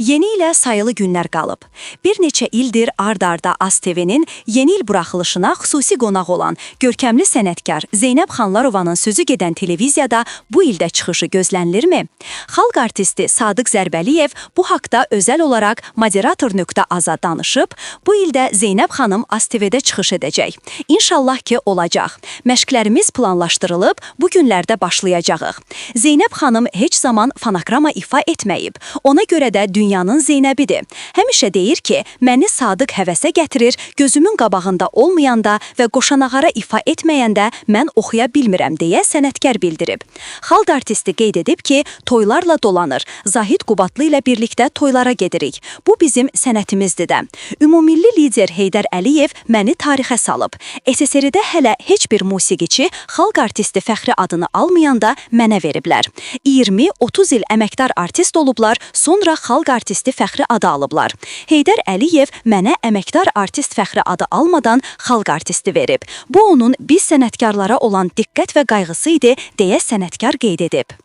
Yeni ilə sayılı günlər qalıb. Bir neçə ildir ard-arda AzTV-nin yeni il buraxılışına xüsusi qonaq olan görkəmli sənətkar Zeynəb Xanlarovanın sözü gedən televiziyada bu ildə çıxışı gözlənilirmi? Xalq artisti Sadıq Zərbəliyev bu haqda özəl olaraq moderator.az-a danışıb, bu ildə Zeynəb xanım AzTV-də çıxış edəcək. İnşallah ki, olacaq. Məşqlərimiz planlaşdırılıb, bu günlərdə başlayacağıq. Zeynəb xanım heç zaman fonoqrama ifa etməyib. Ona görə də dünyanın Zeynəbidir. Həmişə deyir ki, məni Sadıq həvəsə gətirir, gözümün qabağında olmayanda və qoşanağara ifa etməyəndə mən oxuya bilmirəm deyə sənətkar bildirib. Xalq artisti qeyd edib ki, toylarla dolanır. Zahid Qubadlı ilə birlikdə toylara gedirik. Bu bizim sənətimizdir də. Ümumilli lider Heydər Əliyev məni tarixə salıb. SSR-də hələ heç bir musiqiçi xalq artisti fəxri adını almayanda mənə veriblər. 20-30 il əməkdar artist olublar, sonra xalq artisti fəxri adı alıblar. Heydər Əliyev mənə əməkdar artist fəxri adı almadan xalq artisti verib. Bu onun biz sənətkarlara olan diqqət və qayğısı idi deyə sənətkar qeyd edib.